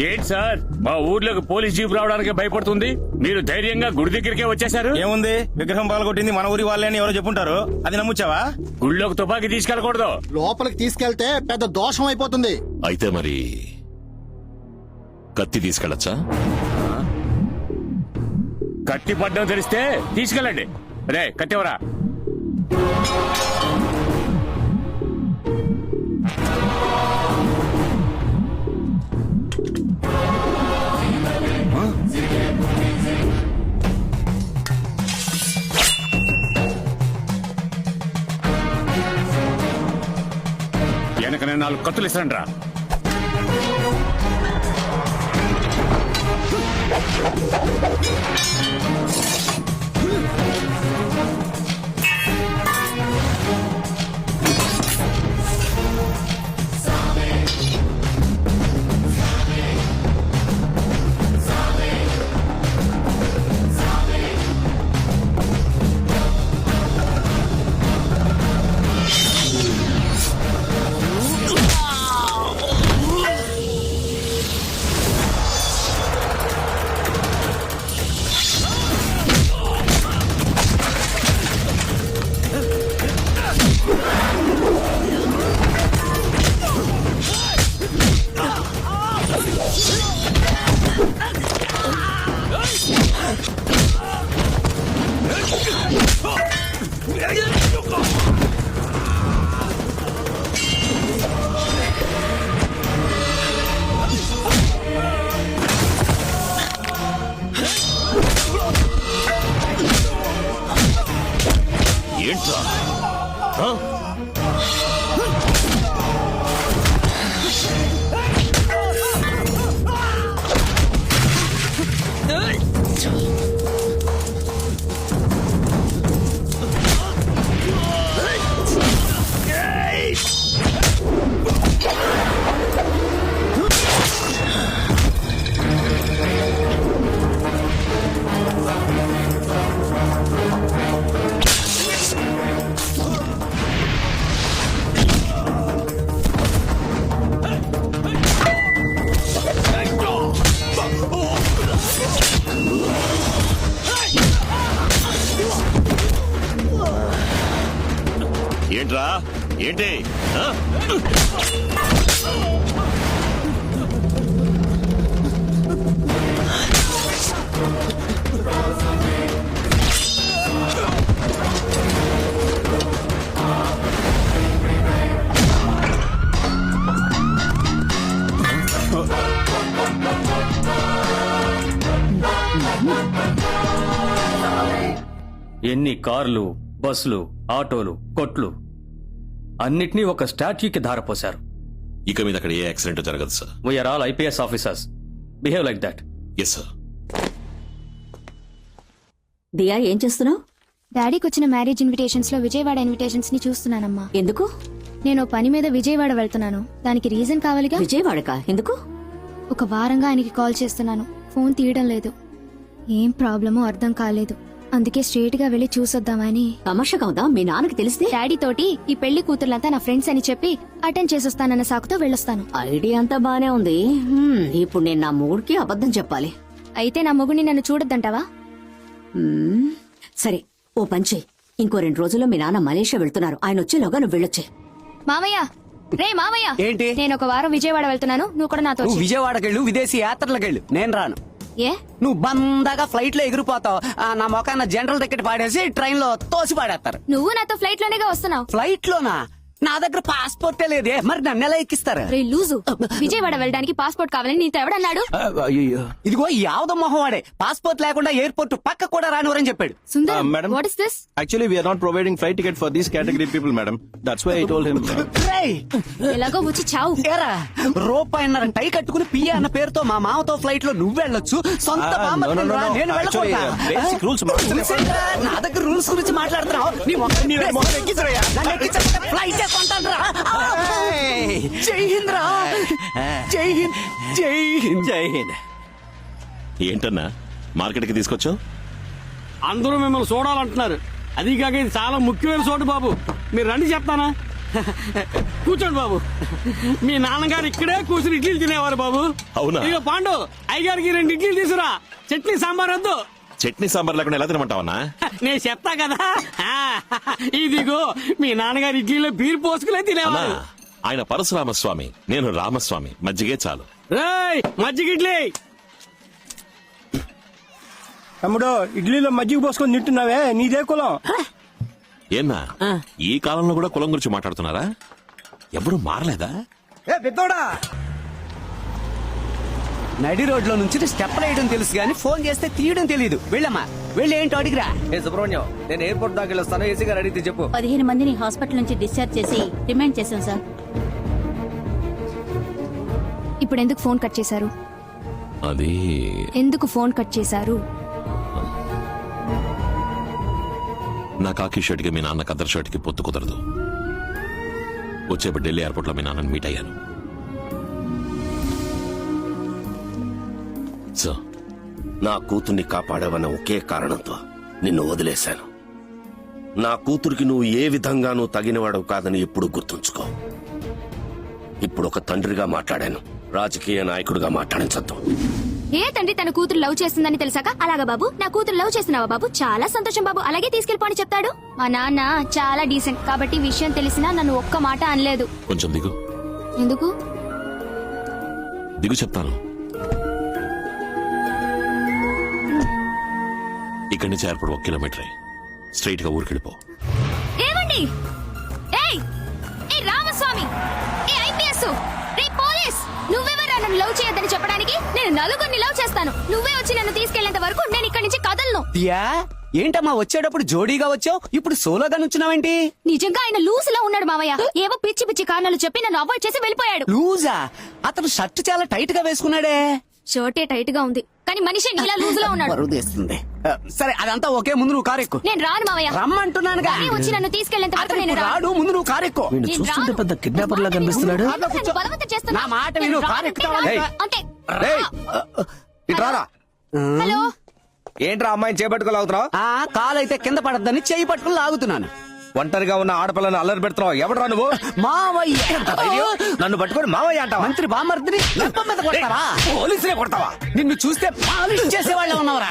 ఏంటి సార్ మా ఊర్లోకి పోలీస్ జీప్ రావడానికి భయపడుతుంది, మీరు ధైర్యంగా గుడి దగ్గరికే వచ్చేసారు. ఏముంది, విగ్రహం పగలగొట్టింది మన ఊరి వాళ్ళే అని ఎవరో చెప్పుంటారు, అది నమ్ముచ్చావా? గుళ్ళోకి తుపాకీ తీసుకెళ్ళకూడదు. లోపలికి తీసుకెళ్తే పెద్ద దోషం అయిపోతుంది. అయితే మరి కత్తి తీసుకెళ్ళచ్చా? కత్తి పడ్డం తెలిస్తే తీసుకెళ్ళండి. రే కత్తివరా. వెనకనే 4 కత్తులు ఇస్తాను రా. ఏంట్రా? ఏంట్రా? ఏంటి? ఎన్ని కార్లు, బస్సులు, ఆటోలు, కొట్లు అన్నిటినీ ఒక స్టాట్యూకి ధారపోశారు. ఇక మీద అక్కడ ఏ యాక్సిడెంట్ జరగదు sir. We're all IPS officers. Behave like that. Yes sir. Diya, ఏం చేస్తున్నావు? డాడీకి వచ్చిన మ్యారేజ్ ఇన్విటేషన్స్ లో విజయవాడ ఇన్విటేషన్స్ ని చూస్తున్నానమ్మా. ఎందుకు? నేను పని మీద విజయవాడ వెళ్తున్నాను. దానికి రీజన్ కావాలిగా. విజయవాడకా? ఎందుకు? ఒక వారంగా ఆయనకి కాల్ చేస్తున్నాను, ఫోన్ తీయడం లేదు. ఏం ప్రాబ్లమో అర్థం కాలేదు. అందుకే స్ట్రేట్ గా వెళ్లి చూసొద్దామని. తమాషాగా ఉందా? మీ నాన్నకి తెలిస్తే? డాడీ తోటి ఈ పెళ్లి కూతుర్లంతా నా ఫ్రెండ్స్ అని చెప్పి అటెండ్ చేసొస్తానన్న సాకుతో వెళ్ళొస్తాను. ఐడియా అంతా బానే ఉంది. ఇప్పుడు నేను నా మూడ్కి అబద్ధం చెప్పాలి. అయితే నా మొగుడిని నన్ను చూడొద్దంటావా? సరే, ఓ పంచే. ఇంకో 2 రోజుల్లో మీ నాన్న మలేషియా వెళ్తున్నారు. ఆయన వచ్చేలోగా నువ్వు వెళ్ళొచ్చే. మామయ్య, రే మామయ్య. ఏంటి? నేను ఒక వారం విజయవాడ వెళ్తున్నాను, నువ్వు కూడా నాతో వచ్చేయ్. విజయవాడకెళ్ళు, విదేశీ యాత్రలకెళ్ళు, నేను రాను. ఏ? నువ్వు బందాగా ఫ్లైట్ లో ఎగిరిపోతావు. నా మొఖాన జనరల్ టికెట్ పాడేసి ట్రైన్ లో తోసి పాడేస్తారు. నువ్వు నాతో ఫ్లైట్ లోనేగా వస్తున్నావు. ఫ్లైట్ లోనా? నా దగ్గర పాస్పోర్టే లేదే, మరి నన్ను ఎలా ఎక్కిస్తారు? రే లూజు, విజయవాడ వెళ్ళడానికి పాస్పోర్ట్ కావాలని నీతో ఎవడన్నాడు? ఇదిగో యావద మొహం వాడే పాస్పోర్ట్ లేకుండా ఎయిర్పోర్ట్ పక్క కూడా రానివరని చెప్పాడు. Sundar, madam. What is this? Actually, we are not providing flight ticket for these category people, madam. That's why I told him. రేయ్, ఎలాగో వచ్చి చావు. ఏరా, రూపాయన్నర టై కట్టుకుని పియ్య అన్న పేరుతో మా మామతో ఫ్లైట్ లో నువ్వు వెళ్ళొచ్చు, సొంత బామ్మర్దిని రా, నేను Actually, వెళ్ళకూడదా? basic rules. Rules ఏంట్రా? నా దగ్గర రూల్స్ గురించి మాట్లాడుతున్నావు. నీ మొహం నన్ను ఎక్కించకపోతే ఫ్లైటే కొంటానురా. జై హింద్ రా. జై హింద్, జై హింద్, జై హింద్. ఏంటన్నా మార్కెట్ కి తీసుకొచ్చావు? అందరూ మిమ్మల్ని చూడాలంటున్నారు. అది కాక ఇది చాలా ముఖ్యమైన చోటు బాబు, మీరు రండి చెప్తానా. కూర్చోండి బాబు. మీ నాన్నగారు ఇక్కడే కూర్చుని ఇడ్లీలు తినేవారు బాబు. అవునా? ఇక పాండు అయ్యగారికి 2 ఇడ్లీలు తీసురా. చట్నీ సాంబార్ వద్దు. చట్నీ సాంబార్ లేకుండా ఎలా తినమంటావన్నా? నేను చెప్తా కదా. ఇదిగో మీ నాన్నగారు ఇడ్లీలో బీర్ పోసుకునే అన్నా, తినేవారు. ఆయన పరశురామస్వామి, నేను రామస్వామి. మజ్జిగే చాలు. రేయ్ మజ్జిగ ఇడ్లీ. తమ్ముడు ఇడ్లీలో మజ్జిగ పోసుకొని తింటున్నావే, నీదే కులం? ఏన్నా ఈ కాలంలో కూడా కులం గురించి మాట్లాడుతున్నారా? ఎవరు మారలేదా? నడి రోడ్లో నుంచి స్టెప్ వేయడం తెలుసు కానీ ఫోన్ చేస్తే తీయడం తెలియదు. వెళ్ళమ్మా, వెళ్ళి ఏంటో అడిగిరా. సుబ్రహ్మణ్యం, నేను ఎయిర్పోర్ట్ దాకా వెళ్ళొస్తాను. ఏసీ గారు అడిగితే చెప్పు. 15 మందిని హాస్పిటల్ నుంచి డిశ్చార్జ్ చేసి రిమాండ్ చేశాం సార్. ఇప్పుడు ఎందుకు ఫోన్ కట్ చేశారు? అది ఎందుకు ఫోన్ కట్ చేశారు? నా కాకి షర్ట్ కి మీ నాన్న కద్దర్ షర్ట్ కి పొత్తు కుదరదు. వచ్చేప్పుడు ఢిల్లీ ఎయిర్పోర్ట్ లో మీ నాన్నని మీట్ అయ్యాను. సో నా కూతుర్ని కాపాడావన్న ఒకే కారణంతో నిన్ను వదిలేశాను. నా కూతురికి నువ్వు ఏ విధంగానూ తగినవాడు కాదని ఎప్పుడు గుర్తుంచుకో. ఇప్పుడు ఒక తండ్రిగా మాట్లాడాను, రాజకీయ నాయకుడిగా మాట్లాడించద్దు. ఏ తండ్రి తన కూతురు లవ్ చేస్తుందని తెలిసాక అలాగా బాబు నా కూతురు లవ్ చేస్తున్నావా బాబు, చాలా సంతోషం బాబు, అలాగే తీసుకెళ్ళిపోని చెప్తాడు. మా నాన్న చాలా డీసెంట్ కాబట్టి విషయం తెలిసినా నన్ను ఒక్క మాట అనలేదు. కొంచెం దిగు. ఎందుకు? దిగు చెప్తాను. ఇక్కడి నుంచి ఎయిర్పోర్ట్ 1 కిలోమీటర్ స్ట్రైట్ గా ఊరికెళ్ళిపో. ఏమండి? ఏయ్ ఏ రామస్వామి, ఏ ఐపీఎస్, రే పోలీస్, నువ్వెవరా నన్ను లవ్ చేయొద్దని చెప్పడానికి? నేను నలుగురిని లవ్ చేస్తాను. నువ్వే వచ్చి నన్ను తీసుకెళ్లేంత వరకు నేను ఇక్కడి నుంచి కదలను. దియా, ఏంటమ్మా వచ్చేటప్పుడు జోడీగా వచ్చావు, ఇప్పుడు సోలోగా నుంచున్నావేంటి? నిజంగా ఆయన లూస్ లో ఉన్నాడు మావయ్య. ఏవో పిచ్చి పిచ్చి కారణాలు చెప్పి నన్ను అవాయిడ్ చేసి వెళ్ళిపోయాడు. లూజా? అతను షర్ట్ చాలా టైట్ గా వేసుకున్నాడే. షర్టే టైట్ గా ఉంది కానీ మనిషి నీలా లూజ్ లో ఉన్నాడు. బరువుదేస్తుంది. సరే అదంతా ఓకే, ముందు నువ్వు కారెక్కు. నేను రాను మావయ్య. రమ్మంటున్నానుగా. కానీ వచ్చి నన్ను తీసుకెళ్లేంత వరకు నేను రాను. రాడు, ముందు నువ్వు కారెక్కు. నేను చూస్తుంటే రాను. పెద్ద కిడ్నాపర్ లా కనిపిస్తున్నాడు. నన్ను బలవంతం చేస్తున్నాడు. నా మాట విను, నేను రాను కారు ఎక్కుతావా? అంటే ఏయ్. అంతే. ఇట్రారా. హలో, ఏంట్రా అమ్మాయిని చేపట్టుకోలాగుతున్నావు? కాలైతే కింద పడద్దని చేయి పట్టుకుని లాగుతున్నాను. ఒంటరిగా ఉన్న ఆడపిల్లని అల్లరి పెడుతున్నావు. ఎవడరా నువ్వు? మావయ్య. నన్ను పట్టుకొని మావయ్య అంటావా? మంత్రి బామర్దిని లప్ప మీద కొడతావా? పోలీసులే కొడతావా? నిన్ను చూస్తే పాలిష్ చేసేవాళ్ళ ఉన్నవరా?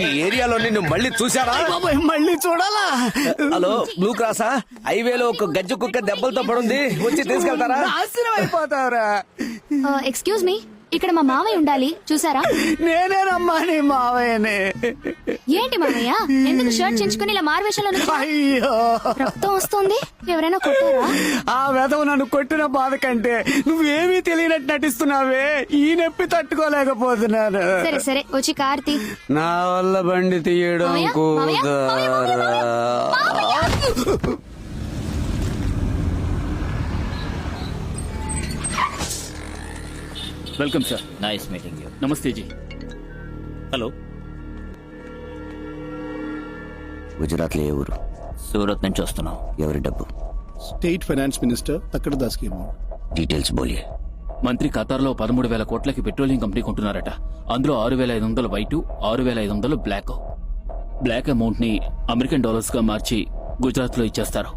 ఈ ఏరియాలో నిన్ను మళ్ళీ చూసారా? మళ్ళీ చూడాలా? హలో, బ్లూ క్రాసా? హైవేలో ఒక గజ్జు కుక్క దెబ్బలతో పడుంది, వచ్చి తీసుకెళ్తారా? నాశనం అయిపోతావురా. ఎక్స్క్యూజ్ మీ, ఇక్కడ మా మావయ్య ఉండాలి, చూసారా? నేనేనమ్మా నీ మావయ్యనే. ఏంటి మావయ్య, ఎందుకు షర్ట్ చించుకుని ఇలా మారువేషంలో నుంచున్నావు? అయ్యో, రక్తం వస్తుంది, ఎవరైనా కొట్టారా? ఆ వెధవ నన్ను కొట్టిన బాధ కంటే నువ్వేమీ తెలియనట్టు నటిస్తున్నావే, ఈ నొప్పి తట్టుకోలేకపోతున్నాను. సరే సరే వచ్చి కార్తీ. నా వల్ల బండి తీయడం మావయ్య, మావయ్య, మావయ్య, మావయ్య, మావయ్య. Welcome sir. Nice meeting you. నమస్తే జీ. హలో. గుజరాత్ లో ఏ ఊరు? సూరత్ నుంచి వస్తున్నాం. ఎవరి డబ్బు? స్టేట్ ఫైనాన్స్ మినిస్టర్ తక్కడ దాస్ కి అమౌంట్. డీటెయిల్స్ బోలియే. మంత్రి ఖతార్లో 13,000 కోట్లకి పెట్రోలియం కంపెనీ కొంటున్నారట. అందులో 6,500 వైట్, 6,500 బ్లాక్. బ్లాక్ అమౌంట్ ని అమెరికన్ డాలర్స్ గా మార్చి గుజరాత్ లో ఇచ్చేస్తారు.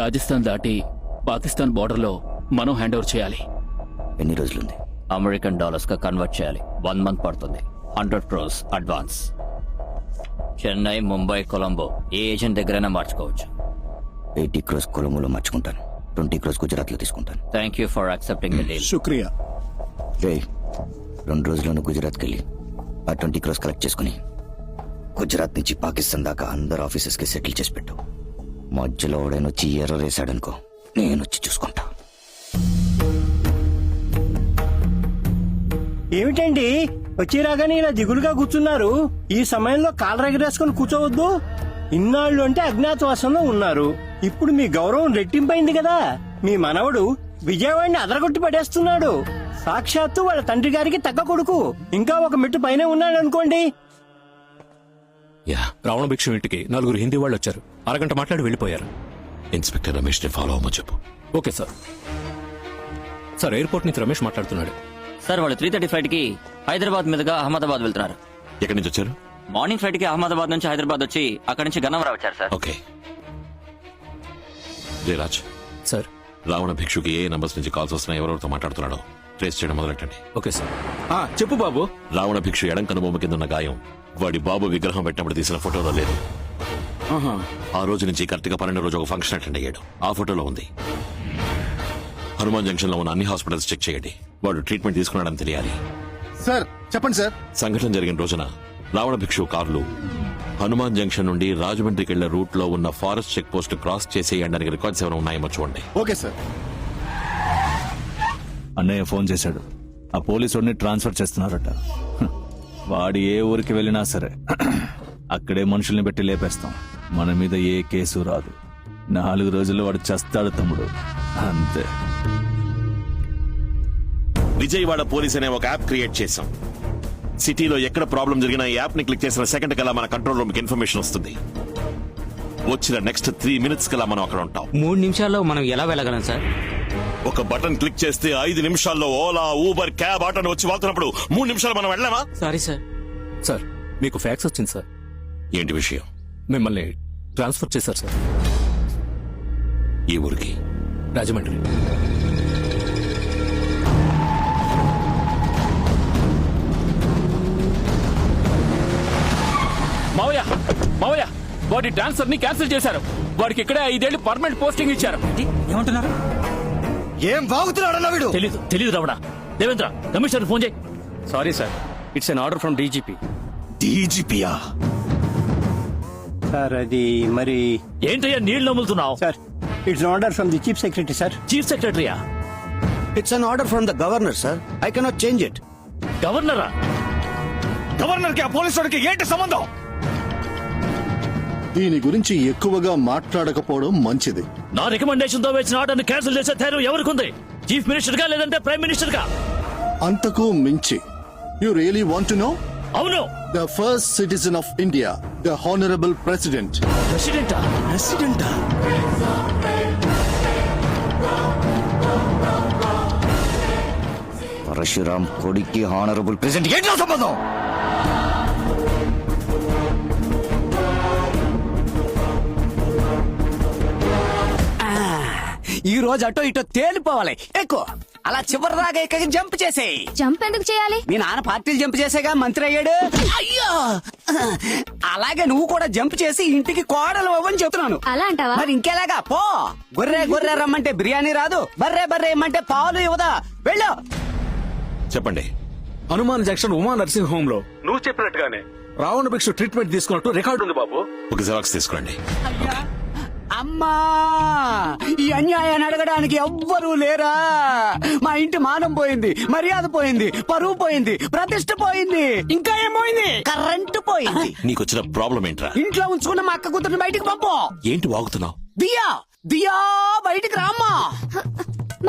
రాజస్థాన్ దాటి పాకిస్తాన్ బోర్డర్ లో మనం హ్యాండ్ ఓవర్ చేయాలి. ఎన్ని రోజులుంది? అమెరికన్ డాలర్స్ గా కన్వర్ట్ చేయాలి. 1 మంత్ పడుతుంది. 100 crores అడ్వాన్స్. చెన్నై, ముంబై, కొలంబో ఏ ఏజెంట్ దగ్గరైనా మార్చుకోవచ్చు. 80 crores కొలంబోలో మార్చుకుంటాను. 20 crores గుజరాత్ లో తీసుకుంటాను. Thank you for accepting the deal. శుక్రియా. రే, 2 రోజుల్లోనూ గుజరాత్కి వెళ్ళి ఆ 20 crores కలెక్ట్ చేసుకుని గుజరాత్ నుంచి పాకిస్తాన్ దాకా అందరు ఆఫీసెస్ కి సెటిల్ చేసి పెట్టు. మధ్యలో ఓడైనా వచ్చి ఎర్ర వేసాడనుకో, నేను వచ్చి చూసుకుంటా. ఏమిటండి వచ్చి రాగానే ఇలా దిగులుగా కూర్చున్నారు? ఈ సమయంలో కాలర్ ఎగరేసుకుని కూర్చోవద్దు. ఇన్నాళ్ళు అంటే అజ్ఞాతవాసంలో ఉన్నారు. ఇప్పుడు మీ గౌరవం రెట్టింపైంది కదా. మీ మనవడు విజయవాడిని అదరగొట్టి పడేస్తున్నాడు. సాక్షాత్తు వాళ్ళ తండ్రి గారికి తగ్గ కొడుకు. ఇంకా ఒక మెట్టు పైనే ఉన్నాడు అనుకోండి. యా, రావణ భిక్షు ఇంటికి 4 హిందీ వాళ్ళు వచ్చారు. అరగంట మాట్లాడి వెళ్ళిపోయారు. ఇన్స్పెక్టర్ రమేష్ ని ఫాలో అవ్వమని చెప్పు. Okay sir. సార్, ఎయిర్పోర్ట్ నుంచి రమేష్ మాట్లాడుతున్నాడు. సార్ వాళ్ళు 3:30 ఫ్లైట్ కి హైదరాబాద్ మీదుగా అహ్మదాబాద్ వెళ్తున్నారు. ఎక్కడి నుంచి వచ్చారు? మార్నింగ్ ఫ్లైట్ కి అహ్మదాబాద్ నుంచి హైదరాబాద్ వచ్చి అక్కడి నుంచి గన్నవరం వచ్చారు sir. Okay. Jayaraj, sir. Ravana భిక్షుకి ఏ నంబర్స్ నుంచి కాల్స్ వస్తున్నాయి, ఎవరెవరితో మాట్లాడుతున్నాడో ట్రేస్ చేయడం మొదలెట్టండి. Okay sir. చెప్పు బాబు. రావణ భిక్షు ఎడం కనుబొమ్మ కింద ఉన్న గాయం వాడి బాబు విగ్రహం పెట్టినప్పుడు తీసిన ఫోటోలో లేదు. ఆ రోజు నుంచి కరెక్ట్ గా 12 రోజు ఒక ఫంక్షన్ అటెండ్ అయ్యాడు. ఆ ఫోటోలో ఉంది. హనుమాన్ జంక్షన్ లో ఉన్న అన్ని హాస్పిటల్స్ చెక్ చేయండి. వాడు ట్రీట్మెంట్ తీసుకున్నాడని తెలియాలి. సార్ చెప్పండి సార్. సంఘటన జరిగిన రోజున రావణ భిక్షు కార్లు హనుమాన్ జంక్షన్ నుండి రాజమండ్రికి వెళ్లే రూట్ లో ఉన్న ఫారెస్ట్ చెక్ పోస్ట్ క్రాస్ చేసేయడానికి రికార్డ్స్ ఏమైనా ఉన్నాయేమో చూడండి. Okay sir. అన్నయ్య ఫోన్ చేశాడు. ఆ పోలీసుడిని ట్రాన్స్ఫర్ చేస్తున్నారట. వాడు ఏ ఊరికి వెళ్ళినా సరే అక్కడే మనుషుల్ని పెట్టి లేపేస్తాం. మన మీద ఏ కేసు రాదు. 4 రోజుల్లో వాడు చస్తాడు తమ్ముడు, అంతే. విజయవాడ పోలీస్ అనే ఒక యాప్ క్రియేట్ చేశాం. సిటీలో ఎక్కడ ప్రాబ్లం జరిగినా ఈ యాప్ ని క్లిక్ చేసిన సెకండ్ కల్లా మన కంట్రోల్ రూమ్ కి ఇన్ఫర్మేషన్ వస్తుంది. వచ్చిన నెక్స్ట్ 3 minutes కల్లా మనం అక్కడ ఉంటాం. 3 నిమిషాల్లో మనం ఎలా వెళ్ళగలం సార్? ఒక బటన్ క్లిక్ చేస్తే 5 నిమిషాల్లో ఓలా, ఊబర్, క్యాబ్, ఆటో వచ్చి వాళ్తున్నప్పుడు 3 నిమిషాలు మనం వెళ్ళామా? Sorry sir. సార్, మీకు ఫ్యాక్స్ వచ్చింది సార్. ఏంటి విషయం? మిమ్మల్ని ట్రాన్స్ఫర్ చేశారు సార్. ఈ ఊరికి? రాజమండ్రి. మావయ్య వాడి ట్రాన్స్ఫర్ ని క్యాన్సిల్ చేశారు. వాడికి ఇక్కడే 5 ఏళ్లు పర్మనెంట్ పోస్టింగ్ ఇచ్చారు. ఏమంటున్నారు? ఏం బాగుతున్నాడన్నా వీడు? తెలీదు రావడా. దేవేంద్ర, కమిషనర్ ఫోన్ చేయి. Sorry sir, it's an order from DGP. డీజీపీయా? సార్ అది మరి ఏంటయ్యా నీళ్లు నమ్ములుతున్నావు? Sir, it's order from the chief secretary sir. Chief సెక్రటరీయా? It's an order from the governor sir. I cannot change it. గవర్నరా? గవర్నర్ కి ఆ పోలీసు వాడికి ఏంటి సంబంధం? దీని గురించి ఎక్కువగా మాట్లాడకపోవడం మంచిది. నా రికమెండేషన్ తో వేసిన ఆర్డర్ క్యాన్సిల్ చేసే ధైర్యం ఎవరికుంది? చీఫ్ మినిస్టర్ గా లేదంటే ప్రైమ్ మినిస్టర్ గా? అంతకు మించి you really want to know? అవును. The first citizen of India, the honourable president. ప్రెసిడెంటా? ప్రెసిడెంటా? పరశురామ్ కొడుక్కి హానరబుల్ ప్రెసిడెంట్ ఏంటో సంబంధం? ఈ రోజు అటో ఇటో తేలిపోవాలి. ఎక్కువ అలా చివరిదాకా ఎక్కడికి జంప్ చేసేయి. జంప్ ఎందుకు చేయాలి? మీ నాన్న పార్టీలు జంప్ చేసేగా మంత్రి అయ్యాడు. అయ్యో, అలాగే నువ్వు కూడా జంప్ చేసి ఇంటికి కోడలు అవ్వని చెప్తున్నాను. అలా అంటావా? మరి ఇంకెలాగా? పో. గొర్రె రమ్మంటే బిర్యానీ రాదు, బర్రె ఇమ్మంటే పాలు ఇవ్వదా? వెళ్ళు. చెప్పండి. Hanuman junction Uma nursing home లో నువ్వు చెప్పినట్టుగానే రావణ భిక్షు ట్రీట్మెంట్ తీసుకున్నట్టు రికార్డు ఉంది బాబు. ఒక జిరాక్స్ తీసుకురండి. అమ్మా, ఈ అన్యాయాన్ని అడగడానికి ఎవ్వరూ లేరా? మా ఇంటి మానం పోయింది, మర్యాద పోయింది, పరువు పోయింది, ప్రతిష్ట పోయింది, ఇంకా ఏమోయింది? కరెంటు పోయింది. నీకొచ్చిన ప్రాబ్లం ఏంట్రా? ఇంట్లో ఉంచుకున్న మా అక్క కూతురుని బయటికి పంపు. ఏంటి వాగుతున్నావు? దియా బయటికి రామ్మా.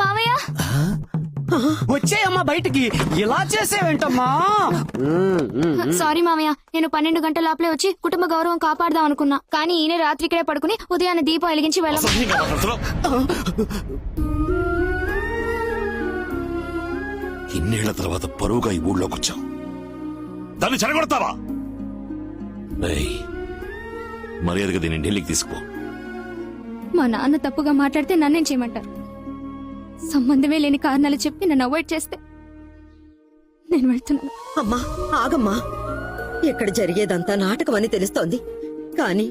మావయ్య వచ్చేయమ్మా బయటికి. ఇలా చేసేవేంటమ్మా? సారీ మావయ్య, నేను 12 గంటల లోపలే వచ్చి కుటుంబ గౌరవం కాపాడదాం అనుకున్నా. కానీ ఈయన రాత్రి ఇక్కడే పడుకుని ఉదయాన్నే దీపం వెలిగించి వెళ్ళాం. అసహ్యంగా మాట్లాడుతున్నావు. ఇన్నేళ్ల తర్వాత పరువుగా ఈ ఊళ్ళోకి వచ్చావు. దాన్ని చెడగొడతావా? ఏయ్, మర్యాదగా దీన్ని ఢిల్లీకి తీసుకుపో. మా నాన్న తప్పుగా మాట్లాడితే నన్నేం చేయమంటారు? సంబంధమే లేని కారణాలు చెప్పి నన్ను అవాయిడ్ చేస్తే నేను వెళ్తున్నాను. అమ్మా ఆగమ్మా, ఇక్కడ జరిగేదంతా నాటకం అని తెలుస్తోంది, కానీ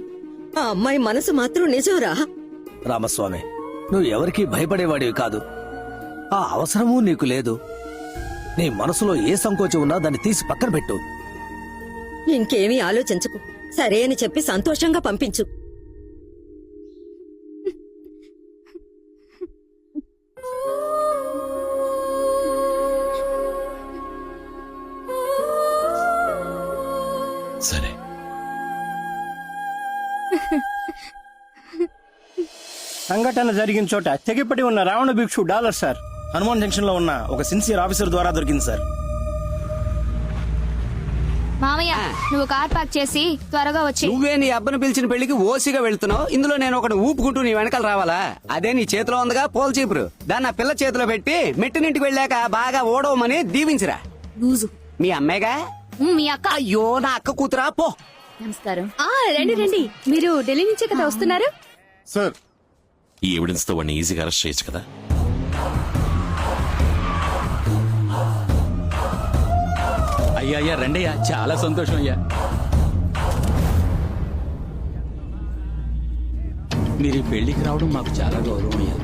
ఆ అమ్మాయి మనసు మాత్రం నిజంరా. రామస్వామి, నువ్వు ఎవరికీ భయపడేవాడివి కాదు. ఆ అవసరమూ నీకు లేదు. నీ మనసులో ఏ సంకోచం ఉన్నా దాన్ని తీసి పక్కన పెట్టు. ఇంకేమీ ఆలోచించకు, సరే అని చెప్పి సంతోషంగా పంపించు. సరే. సంఘటన జరిగిన చోట తెగిపడి ఉన్న రావణ భిక్షు డాలర్ సార్. హనుమాన్ జంక్షన్ లో ఉన్న ఒక సిన్సియర్ ఆఫీసర్ ద్వారా దొరికింది సార్. మామయ్య నువ్వు కార్ పార్క్ చేసి త్వరగా వచ్చి. నువ్వే నీ అబ్బను పిలిచిన పెళ్లికి ఓసిగా వెళ్తున్నావు, ఇందులో నేను ఒకటి ఊపుకుంటూ నీ వెనకాల రావాలా? అదే నీ చేతిలో ఉందిగా పోల్ చీపురు, దాన్ని ఆ పిల్ల చేతిలో పెట్టి మెట్టినింటికి వెళ్ళాక బాగా ఓడవమని దీవించరా. మీ అమ్మాయిగా? మీ అక్క. అయ్యో నా అక్క కూతురా పో. నమస్కారం. రండి రండి, మీరు ఢిల్లీ నుంచే కదా వస్తున్నారు? సార్, ఈ ఎవిడెన్స్ తో వాడిని ఈజీగా అరెస్ట్ చేయొచ్చు కదా. అయ్యా రండయ్యా, చాలా సంతోషం అయ్యా. మీరు ఈ పెళ్లికి రావడం మాకు చాలా గౌరవం అయ్యా.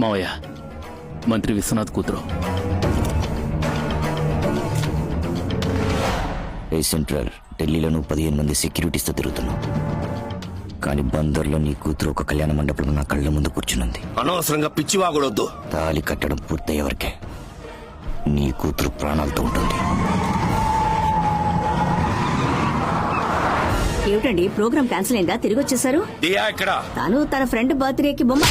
మావయ్య, మంత్రి విశ్వనాథ్ కూతురు. సెంట్రల్ ఢిల్లీలో నువ్వు 15 మంది సెక్యూరిటీస్తో తిరుగుతున్నావు, కానీ బందర్లో నీ కూతురు ఒక కళ్యాణ మండపంలో నా కళ్ళ ముందు కూర్చునుంది. అనవసరంగా పిచ్చివాగుడొద్దు. తాళి కట్టడం పూర్తయ్యేవరకే నీ కూతురు ప్రాణాలతో ఉంటుంది. ఏమిటండి ప్రోగ్రామ్ క్యాన్సిల్ అయిందా? తిరిగి వచ్చేసారు? దియా ఇక్కడ. తను తన ఫ్రెండ్ బర్త్డేకి బొమ్మ.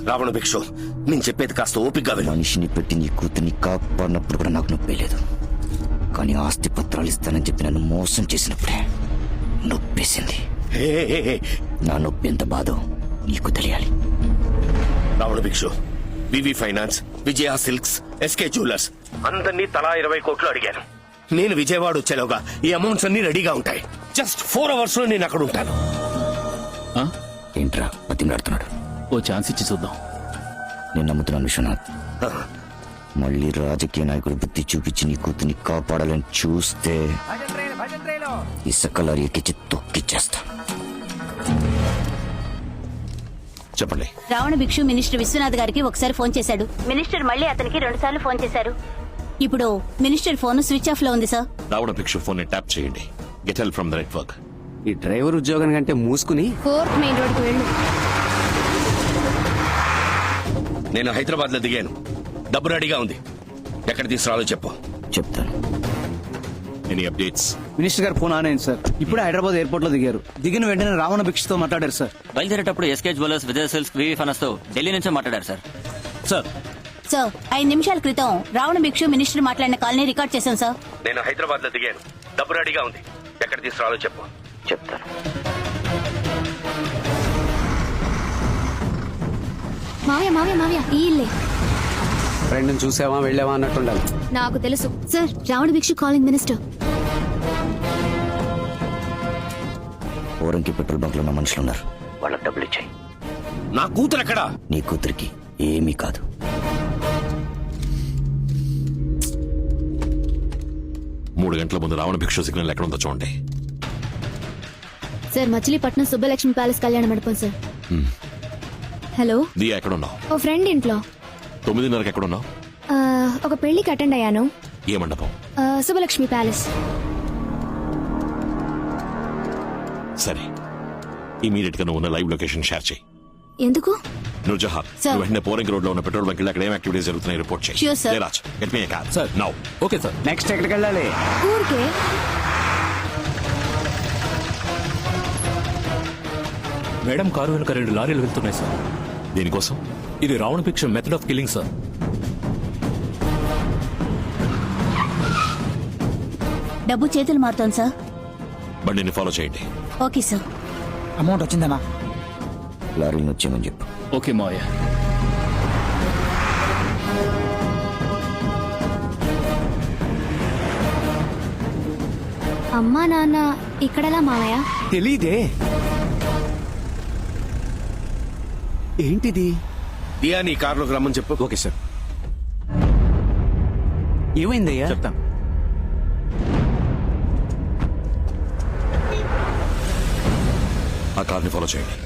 రావణ భిక్షు, నేను చెప్పేది కాస్త ఓపికగా విను. మనిషిని పెట్టి నీ కూతుర్ని కాపాడినప్పుడు కూడా నాకు నొప్పి లేదు, కానీ ఆస్తి పత్రాలు ఇస్తానని చెప్పి నన్ను మోసం చేసినప్పుడే నొప్పేసింది. హే, హే, హే. నా నొప్పి ఎంత బాధో నీకు తెలియాలి. రావణ భిక్షు, వివి ఫైనాన్స్, విజయ సిల్క్స్, ఎస్కే జ్యువెలర్స్ అందరినీ తలా 20 కోట్లు అడిగాను. నేను విజయవాడ వచ్చేలోగా ఈ అమౌంట్స్ అన్ని రెడీగా ఉంటాయి. జస్ట్ 4 hours లో నేను అక్కడ ఉంటాను. ఆ? ఏంట్రా బతిమలాడుతున్నాడు? ఓ ఛాన్స్ ఇచ్చి చూద్దాం. నేను నమ్ముతున్నాను విశ్వనాథ్. మళ్ళీ రాజకీయ నాయకుడు బుద్ధి చూపించి నీ కూతుర్ని కాపాడాలని చూస్తే ఇసుక లారీ ఎక్కించి తొక్కిచ్చేస్తా. చెప్పండి. రావణ భిక్షు మినిస్టర్ విశ్వనాథ్ గారికి ఒకసారి ఫోన్ చేశాడు. మినిస్టర్ మళ్ళీ అతనికి 2 సార్లు ఫోన్ చేశారు. ఇప్పుడు మినిస్టర్ ఫోన్ స్విచ్ ఆఫ్ లో ఉంది సార్. రావణ భిక్షు ఫోన్ ని ట్యాప్ చేయండి. Get help from the network. ఈ డ్రైవర్ ఉద్యోగం కంటే మూసుకుని 4th మెయిన్ రోడ్ కు వెళ్ళు. నేను హైదరాబాద్ లో దిగాను. డబ్బు రెడీగా ఉంది. ఎక్కడ తీసుకురాలో చెప్పు. చెప్తాను. Any updates? మినిస్టర్ గారు ఫోన్ ఆన్ అయింది సార్. ఇప్పుడు హైదరాబాద్ ఎయిర్పోర్ట్ లో దిగారు. దిగిన వెంటనే రావణ భిక్షతో మాట్లాడారు సార్. బయలుదేరేటప్పుడు SK jewellers, Vijay silks, VV finance తో ఢిల్లీ నుంచే మాట్లాడారు సార్. సార్ సార్ 5 నిమిషాల క్రితం రావణ భిక్షు మినిస్టర్ మాట్లాడిన కాల్ని రికార్డ్ చేశాం సార్. నేను హైదరాబాద్ లో దిగాను. డబ్బు రెడీగా ఉంది. ఎక్కడ తీసుకురాలో చెప్పు. చెప్తాను. మావయ్య మావయ్య మావయ్య, ఈ ఇల్లే. ఫ్రెండ్ చూసావా వెళ్ళావా అన్నట్టుండాలి. నాకు తెలుసు సార్. రావణ భిక్షు కాలింగ్ మినిస్టర్. ఓరంకి పెట్రోల్ బంక్ లో ఉన్న మనుషులు ఉన్నారు, వాళ్ళకి డబ్బులు ఇచ్చాయి. నా కూతురు ఎక్కడా? నీ కూతురికి ఏమీ కాదు. మూడు గంటల ముందు రావణ భిక్షు సిగ్నల్ ఎక్కడ ఉందో చూడండి. సార్ మచిలీపట్నం సుబ్బలక్ష్మి ప్యాలెస్ కళ్యాణ మండపం సార్. హలో దియా ఎక్కడ ఉన్నావు? ఓ ఫ్రెండ్ ఇంట్లో. 9:30కి ఎక్కడ ఉన్నావు? ఒక పెళ్లికి అటెండ్ అయ్యాను. ఏ మండపం? సుబ్బలక్ష్మి ప్యాలెస్. సరే, ఇమీడియట్ గా నువ్వు ఉన్న లైవ్ లొకేషన్ షేర్ చేయి. ఎందుకు? నూర్జహాన్, Sir. నువ్వు వెంటనే పోరింగ్ రోడ్ లో ఉన్న పెట్రోల్ బంక్ అక్కడ ఏం యాక్టివిటీస్ జరుగుతున్నాయి రిపోర్ట్ చేయి. Sure, sir. Jayaraj, get me a car. Sir. Now. Okay sir. Next ఎక్కడికి వెళ్ళాలి? ఊరికే. మేడం కారు వెనుక 2 లారీలు వెళ్తున్నాయి సార్. దీనికోసం ఇది రావణ భిక్ష మెథడ్ ఆఫ్ కిల్లింగ్ సార్. డబ్బు చేతులు మారుతోంది సార్. బండిని ఫాలో చేయండి. Okay sir. అమౌంట్ వచ్చిందన్నా? లారీని వచ్చేయమని చెప్పు. ఓకే మావయ్య. అమ్మా నాన్న ఇక్కడలా మావయ్య? తెలీదే. ఏంటిది? దియా నీ కార్లోకి రమ్మని చెప్పు. Okay sir. ఏమైందయ్యా? చెప్తాను. ఆ కార్ని ఫాలో చేయండి.